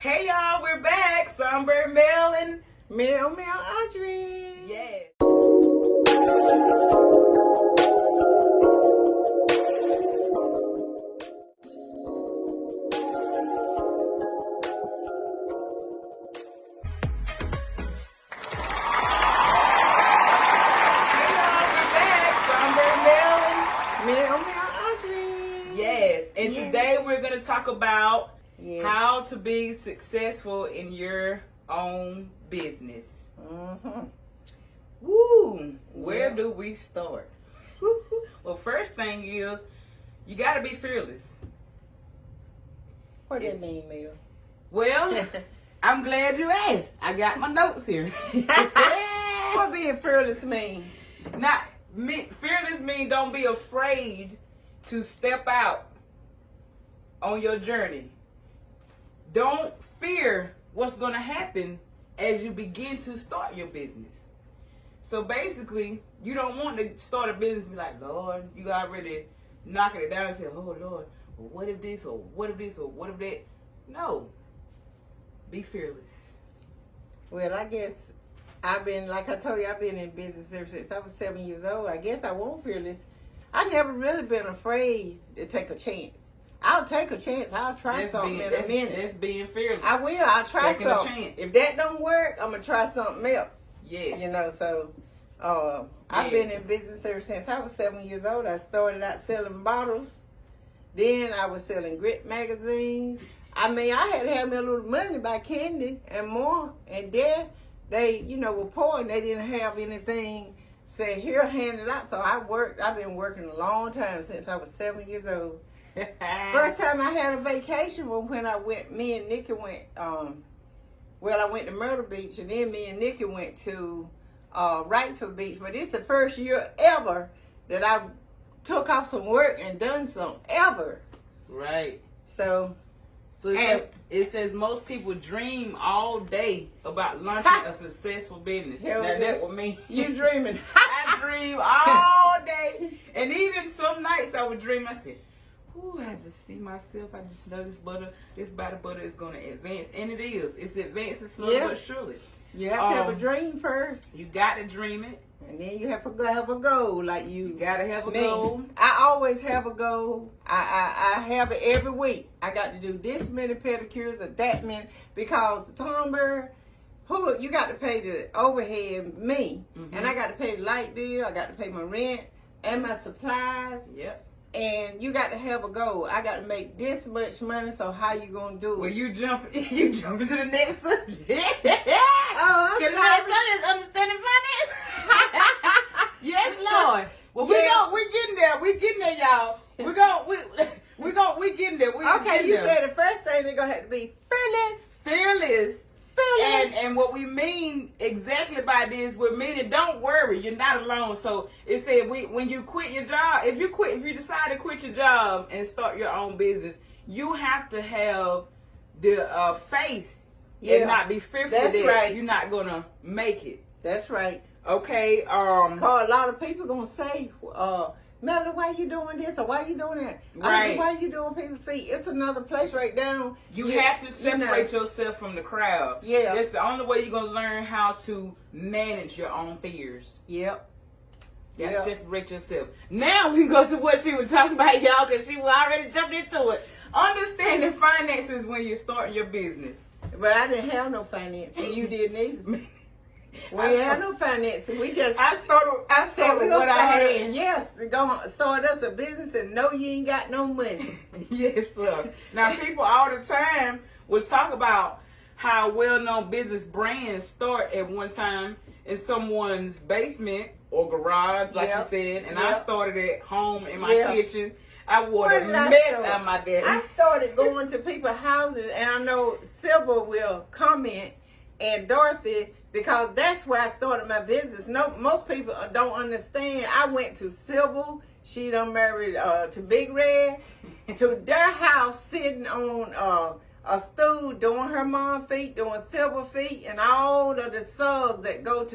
Hey y'all, we're back. Sunbird Mel and Meow Audrey. yes. Yes, and today we're going to talk about how to be successful in your own business. Woo! Where do we start? Well, first thing is you got to be fearless. What does that mean, Mel? Well, I'm glad you asked. I got my notes here. What being fearless mean? Fearless mean don't be afraid to step out on your journey. Don't fear what's going to happen as you begin to start your business. So basically, you don't want to start a business and be like, Lord, you already knocking it down and say, oh Lord, well, what if this or what if this or what if that? No. Be fearless. Well, I guess I've been, like I told you, I've been in business ever since I was 7 years old. I guess I won't fearless. I've never really been afraid to take a chance. I'll take a chance. I'll try something in a minute. That's being fearless. I will. I'll try Taking something. a chance. If that don't work, I'm going to try something else. Yes. You know, so I've been in business ever since I was 7 years old. I started out selling bottles. Then I was selling grit magazines. I mean, I had to have me a little money to buy candy and more. And there, they, were poor and they didn't have anything. Say, here, hand it out. So I've been working a long time since I was 7 years old. First time I had a vacation was when me and Nikki went, I went to Myrtle Beach, and then me and Nikki went to Wrightsville Beach. But it's the first year ever that I took off some work and done something, ever. Right. So it says most people dream all day about launching a successful business. Now that was me. You dreaming. I dream all day. And even some nights I would dream, I said, ooh, I just see myself. I just know this body butter is going to advance. And it is. It's advancing slowly but surely. You have to have a dream first. You got to dream it. And then you have to have a goal. Like you got to have a goal. I always have a goal. I have it every week. I got to do this many pedicures or that many. Because Songbird, you got to pay the overhead, me. And I got to pay the light bill. I got to pay my rent and my supplies. Yep. And you got to have a goal. I got to make this much money, so how you going to do it? Well, you jump into the next subject. Oh, I'm sorry. Understanding finance? Yes, Lord. Well, we're getting there. We're getting there, y'all. We're getting there. Okay, you said the first thing they're going to have to be fearless. Fearless. And what we mean exactly by this, we mean don't worry, you're not alone. So it said when you quit your job, if you decide to quit your job and start your own business, you have to have the faith and not be fearful that you're not gonna make it. That's right. Okay. Cause a lot of people gonna say, Melody, why you doing this or why you doing that? Right. Why you doing people's feet? It's another place right down. You have to separate yourself from the crowd. Yeah. That's the only way you're going to learn how to manage your own fears. Yep. You got to separate yourself. Now we go to what she was talking about, y'all, because she was already jumped into it. Understanding finances when you're starting your business. But I didn't have no finance, and you didn't either. We ain't have no financing. We just I started what I had. Yes, go start us a business and know you ain't got no money. Yes, sir. Now people all the time will talk about how well-known business brands start at one time in someone's basement or garage, like you said. And I started at home in my kitchen. I wore the mess out of my daddy. I started going to people's houses, and I know Silver will comment and Dorothy. Because that's where I started my business. Most people don't understand. I went to Sybil. She done married to Big Red. To their house, sitting on a stool, doing her mom feet, doing Sybil feet, and all of the subs that go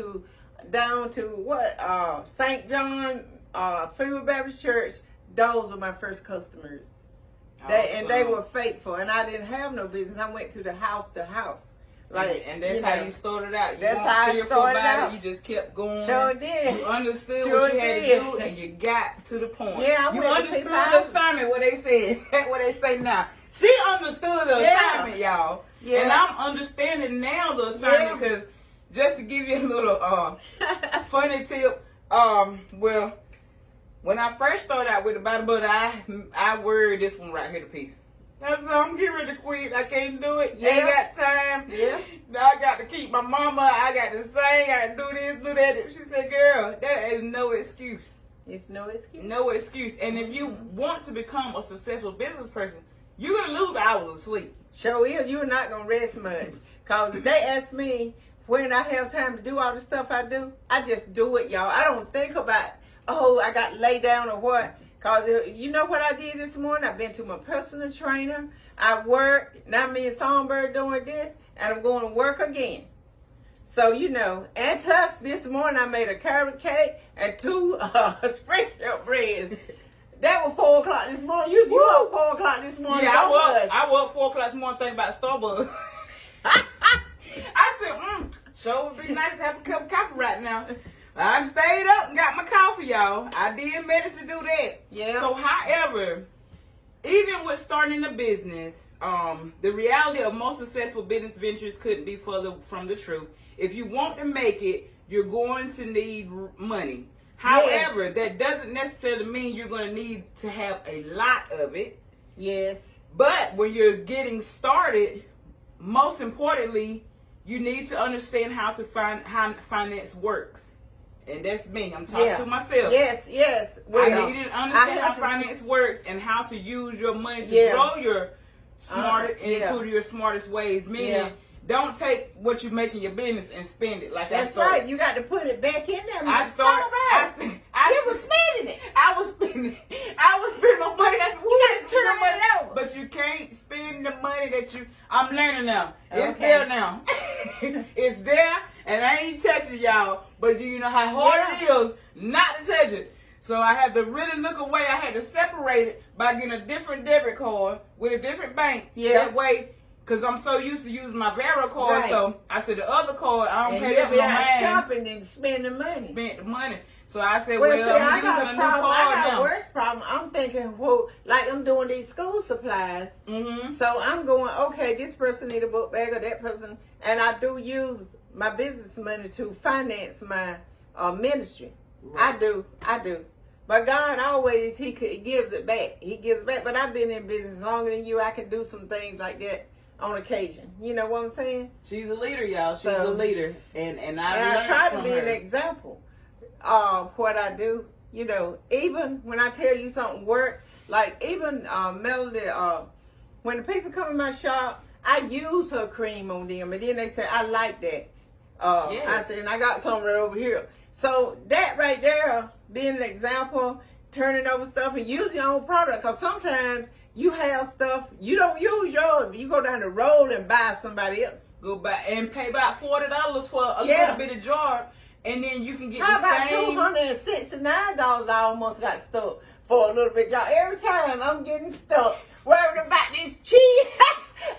down to St. John Free Baptist Church. Those are my first customers. They were faithful, and I didn't have no business. I went to house, like, and that's how you started out. That's how I started out. You just kept going. Sure did. You understood what you had to do, and you got to the point. Yeah, you understood the assignment. What they said, what they say now. She understood the assignment, y'all. Yeah. And I'm understanding now the assignment because just to give you a little funny tip, well, when I first started out with the body butter, I word this one right here to piece. I said, I'm getting ready to quit. I can't do it. Yeah. Ain't got time. Yeah. Now I got to keep my mama. I got to sing. I got to do this, do that. She said, girl, that is no excuse. It's no excuse. No excuse. And if you want to become a successful business person, you're going to lose hours of sleep. Sure is. You're not going to rest much. Because if they ask me when I have time to do all the stuff I do, I just do it, y'all. I don't think about, I got to lay down or what. Because you know what I did this morning? I've been to my personal trainer. I worked. Now me and Songbird doing this. And I'm going to work again. So, and plus this morning I made a carrot cake and 2 spring-fed breads. That was 4 o'clock this morning. You up 4 o'clock this morning. Yeah, I woke 4 o'clock this morning thinking about Starbucks. I said, sure would be nice to have a cup of coffee right now. I stayed up and got my coffee, y'all. I did manage to do that. Yeah. So, however, even with starting a business, the reality of most successful business ventures couldn't be further from the truth. If you want to make it, you're going to need money. However, that doesn't necessarily mean you're going to need to have a lot of it. Yes. But when you're getting started, most importantly, you need to understand how finance works. And that's me. I'm talking to myself. Yes. Well, I need to understand how finance works and how to use your money to grow your into your smartest ways. Meaning, don't take what you make in your business and spend it like that's right. You got to put it back in there. I was spending it. I was spending my money. I said, you got to turn money over. But you can't spend the money that I'm learning now. It's there now. It's there, and I ain't touching it, y'all. But do you know how hard it is not to touch it? So I had to really look away. I had to separate it by getting a different debit card with a different bank. Yeah. That way, because I'm so used to using my Vero card. Right. So I said the other card, I don't pay up no mind. Shopping and spend the money. Spent the money. So I said, I'm using a new card I got a worse problem. I'm thinking, like I'm doing these school supplies. Mm-hmm. So I'm going, okay, this person need a book bag or that person. And I do use my business money to finance my ministry. Right. I do. But God always, He gives it back. He gives it back. But I've been in business longer than you. I can do some things like that on occasion. You know what I'm saying? She's a leader, y'all. She's a leader. And I try to be an example of what I do. Even when I tell you something work, like even Melody, when the people come in my shop, I use her cream on them. And then they say, I like that. I said, and I got some right over here. So that right there, being an example, turning over stuff and use your own product. Because sometimes you have stuff, you don't use yours, but you go down the road and buy somebody else. Go buy and pay about $40 for a little bit of jar, and then you can get the same. $269 I almost got stuck for a little bit jar. Every time I'm getting stuck worried about this cheese.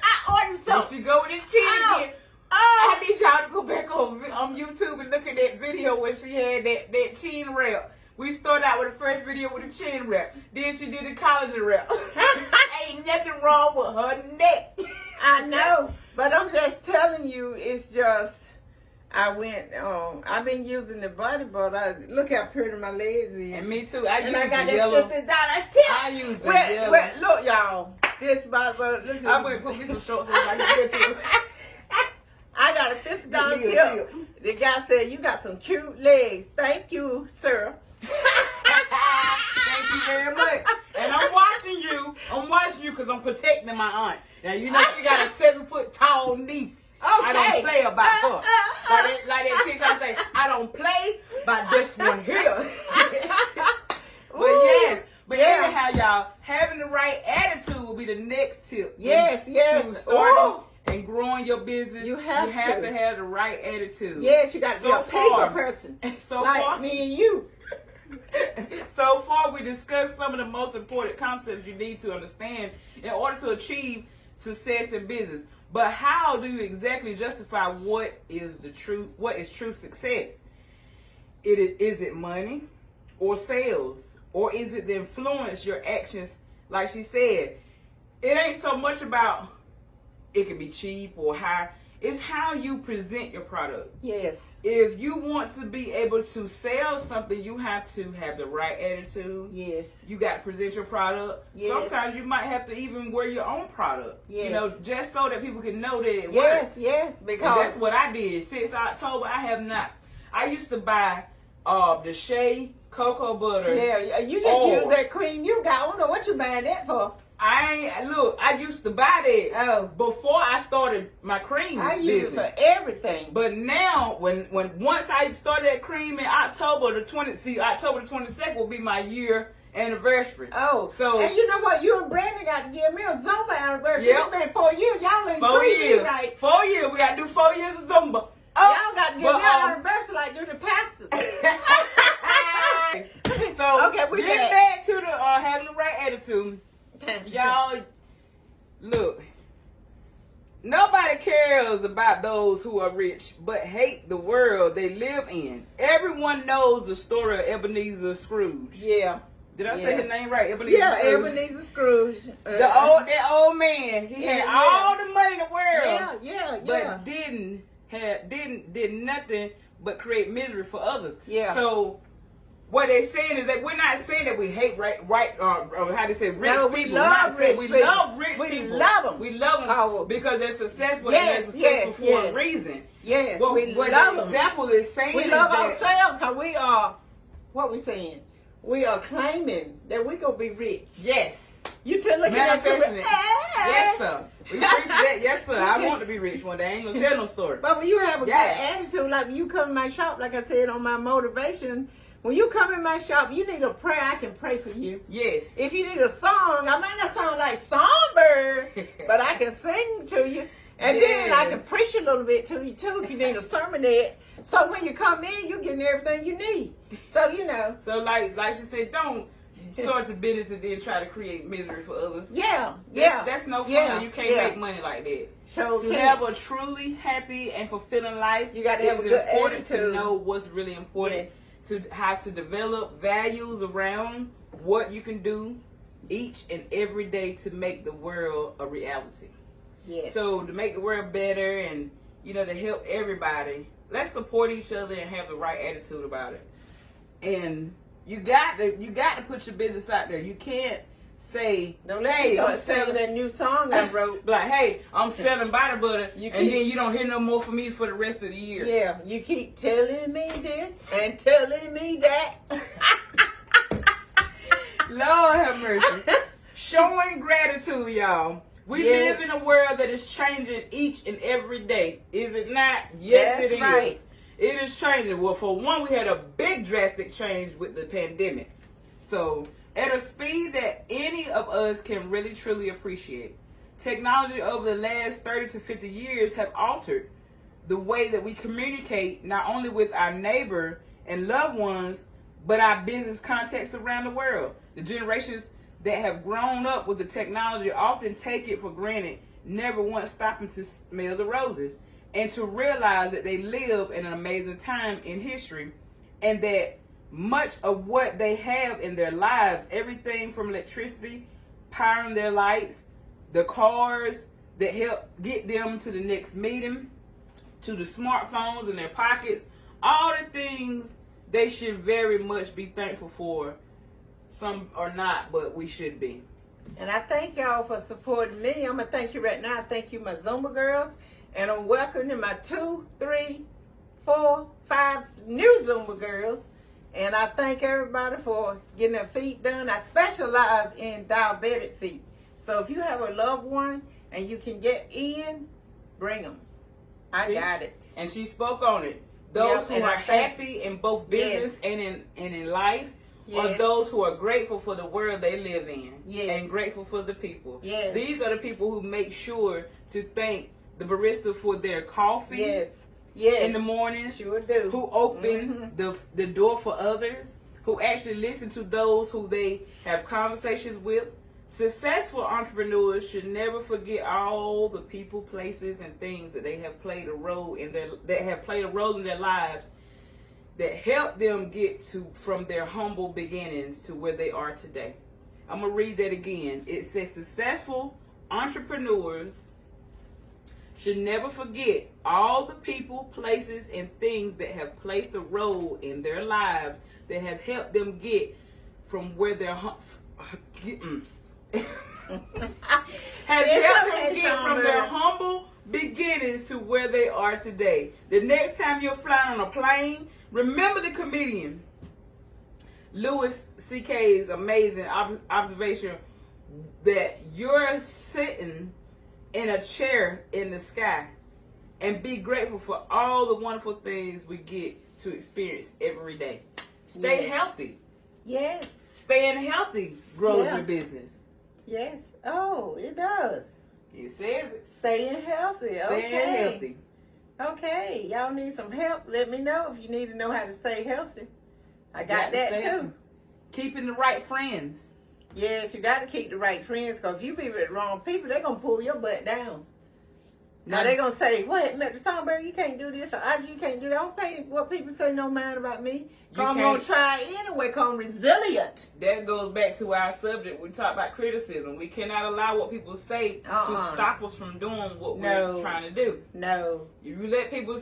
I ordered something. There she go with the cheese again. I need y'all to go back on YouTube and look at that video where she had that chin wrap. We started out with the first video with a chin wrap. Then she did a collagen wrap. Ain't nothing wrong with her neck. I know. But I'm just telling you, it's just, I've been using the body butter. Look how pretty my legs is. And me too. I use got the yellow. $50 tip. I use the yellow. Look, y'all. This body butter. Look at I'm going to put me some shorts on so I can get to it. I got a $50 tip. The guy said, you got some cute legs. Thank you, sir. Thank you very much. And I'm watching you. Because I'm protecting my aunt. Now, she got a 7-foot tall niece. Okay. I don't play about her. Like that teacher, I say, I don't play by this one here. But anyhow, y'all, having the right attitude will be the next tip. Yes. To starting and growing your business, you have to have the right attitude. Yes, you got to be a people person. So like me and you. So far, we discussed some of the most important concepts you need to understand in order to achieve success in business. But how do you exactly justify what is true success? Is it money or sales? Or is it the influence your actions? Like she said, it ain't so much about it can be cheap or high. It's how you present your product. Yes. If you want to be able to sell something, you have to have the right attitude. Yes. You got to present your product. Yes. Sometimes you might have to even wear your own product. Yes. You know, just so that people can know that it Yes, works. yes, because And that's what I did. Since October, I have not. I used to buy the Shea cocoa butter. yeah, you just use that cream you got. I don't know what you buying that for. I used to buy that before I started my cream I use business. it for everything. But now, once I started that cream in October the 22nd will be my year anniversary. Oh, so and you know what? You and Brandon got to give me a Zumba anniversary. Yep. It's been 4 years. Y'all ain't 4 treat me years. right. 4 years. We got to do 4 years of Zumba. Y'all got to give me an anniversary like do the pastors. So okay, we get back to the having the right attitude. Y'all, look, nobody cares about those who are rich, but hate the world they live in. Everyone knows the story of Ebenezer Scrooge. Yeah. Did I say his name right? Ebenezer Scrooge. Ebenezer Scrooge. That old man. He had all the money in the world. Yeah. But did nothing but create misery for others. Yeah. So what they're saying is that we're not saying that we hate how they say rich no, people. We love rich people. We love rich we people. Love them. We love them because they're successful and they're successful for a reason. Yes, What the example is saying we is love that ourselves because we are, what we saying? We are claiming that we gonna be rich. yes. You tell looking at manifesting it. Yes, sir. We preach that. Yes, sir. I want to be rich one day. I ain't gonna tell no story. But when you have a good attitude, like when you come in my shop, like I said on my motivation, when you come in my shop, you need a prayer, I can pray for you. Yes. If you need a song, I might not sound like Songbird, but I can sing to you. And then I can preach a little bit to you too if you need a sermonette. So when you come in, you're getting everything you need. So, you know. So like she said, don't start your business and then try to create misery for others. That's no fun. You can't make money like that. To have a truly happy and fulfilling life, you got to have a good important attitude. to know what's really important. Yes. To how to develop values around what you can do each and every day to make the world a reality. Yes. So to make the world better and to help everybody, let's support each other and have the right attitude about it. And you got to put your business out there. You can't say, "Hey, I'm selling that new song I wrote." Like, "Hey, I'm selling body butter," and then you don't hear no more from me for the rest of the year. Yeah, you keep telling me this and telling me that. Lord have mercy. Showing gratitude, y'all. We live in a world that is changing each and every day. Is it not? Yes, it is. Right. It is changing. Well, for one, we had a big drastic change with the pandemic. So, at a speed that any of us can really, truly appreciate. Technology over the last 30 to 50 years have altered the way that we communicate not only with our neighbor and loved ones, but our business contacts around the world. The generations that have grown up with the technology often take it for granted, never once stopping to smell the roses and to realize that they live in an amazing time in history and that much of what they have in their lives, everything from electricity, powering their lights, the cars that help get them to the next meeting, to the smartphones in their pockets, all the things they should very much be thankful for. Some are not, but we should be. And I thank y'all for supporting me. I'm going to thank you right now. I thank you, my Zumba girls. And I'm welcoming my 2, 3, 4, 5 new Zumba girls. And I thank everybody for getting their feet done. I specialize in diabetic feet. So if you have a loved one and you can get in, bring them. I got it. And she spoke on it. Those who are happy in both business and in life are those who are grateful for the world they live in and grateful for the people. These are the people who make sure to thank the barista for their coffee in the morning. Sure do. Who open the door for others. who actually listen to those who they have conversations with. Successful entrepreneurs should never forget all the people, places, and things that they have played a role in their lives that helped them get from their humble beginnings to where they are today. I'm gonna read that again. It says successful entrepreneurs should never forget all the people, places, and things that have placed a role in their lives that have helped them get from where they're from their humble beginnings to where they are today. The next time you're flying on a plane, remember the comedian Louis C.K.'s amazing observation that you're sitting in a chair in the sky, and be grateful for all the wonderful things we get to experience every day. Stay healthy. Yes. Staying healthy grows your business. Yes. Oh, it does. It says it. Staying healthy. Staying healthy. Okay. Y'all need some help? Let me know if you need to know how to stay healthy. I got that too. Keeping the right friends. Yes, you got to keep the right friends, because if you be with the wrong people, they're going to pull your butt down. Now they're going to say, what, Mr. Songbird, you can't do this, or Audrey, you can't do that. I don't pay what people say no mind about me. I'm going to try it anyway, because I'm resilient. That goes back to our subject. We talk about criticism. We cannot allow what people say to stop us from doing what we're trying to do. No. If you let people,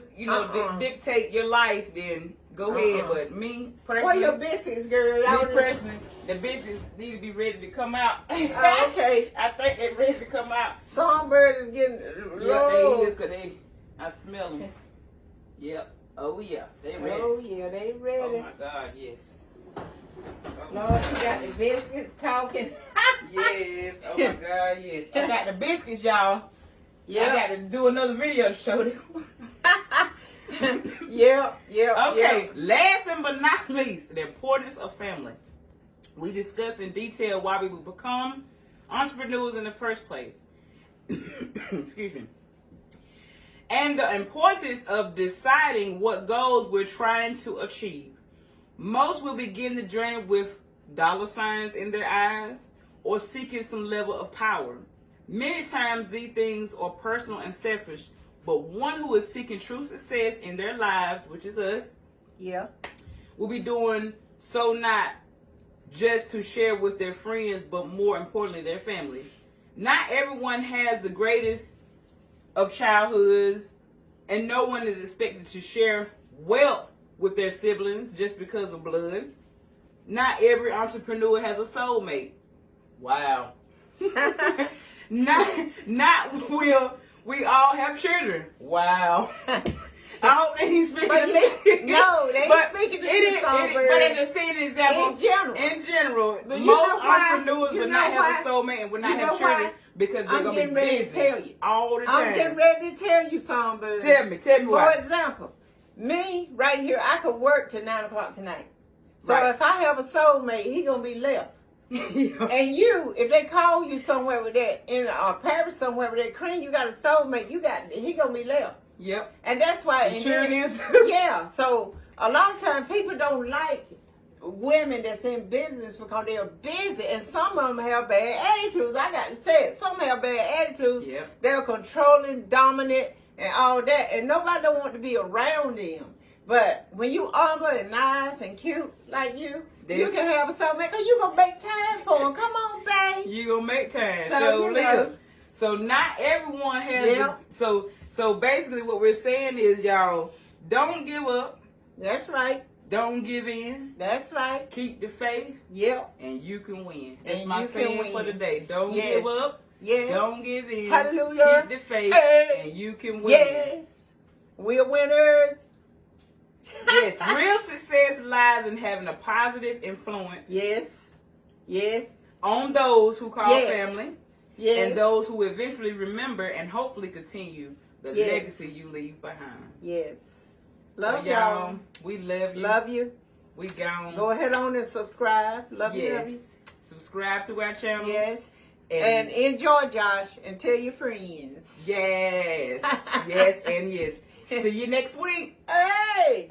dictate your life, then go ahead. But me, personally. What your business, girl? Me, personally, the business need to be ready to come out. Okay. I think they're ready to come out. Songbird is getting Yeah, they is, because I smell them. Yep. Oh, yeah. They ready. Oh, yeah, they ready. Oh, my God, yes. Lord, you got the biscuits talking. Yes. Oh, my God, yes. I got the biscuits, y'all. Yeah. I got to do another video to show them. Yeah. Okay, last but not least, the importance of family. We discuss in detail why we would become entrepreneurs in the first place. Excuse me. And the importance of deciding what goals we're trying to achieve. Most will begin the journey with dollar signs in their eyes or seeking some level of power. Many times these things are personal and selfish, but one who is seeking true success in their lives, which is us, will be doing so not just to share with their friends, but more importantly, their families. Not everyone has the greatest of childhoods, and no one is expected to share wealth with their siblings just because of blood. Not every entrepreneur has a soulmate. Wow. Not will we all have children. Wow. I hope they ain't speaking to me. No, they ain't speaking to me. But in the same example, in general, most entrepreneurs will not have a soulmate and will not have children because they're going to be busy all the time. I'm getting ready to tell you, Songbird. Tell me why. For example, me right here, I could work till 9 o'clock tonight. So if I have a soulmate, he going to be left. And you, if they call you somewhere with that, in Paris somewhere with that cream, you got a soulmate, he going to be left. Yep. And that's why. Yeah. So a lot of times people don't like women that's in business because they're busy, and some of them have bad attitudes. I got to say it. Some have bad attitudes. Yep. They're controlling, dominant, and all that, and nobody don't want to be around them. But when you humble and nice and cute like you can have a soulmate because you gonna make time for them. Come on, babe. You gonna make time. So, so not everyone has. So basically, what we're saying is, y'all, don't give up. That's right. Don't give in. That's right. Keep the faith. Yep. And you can win. That's and my saying for today. Don't give up. Yes. Don't give in. Hallelujah. Keep the faith. And you can win. Yes. We're winners. Yes. Real success lies in having a positive influence. Yes. On those who call family. Yes. And those who eventually remember and hopefully continue the legacy you leave behind. Yes. Love y'all. We love you. Love you. We gone. Go ahead on and subscribe. Love you. Love you. Subscribe to our channel. Yes. And enjoy, Josh, and tell your friends. Yes. Yes and yes. See you next week. Hey.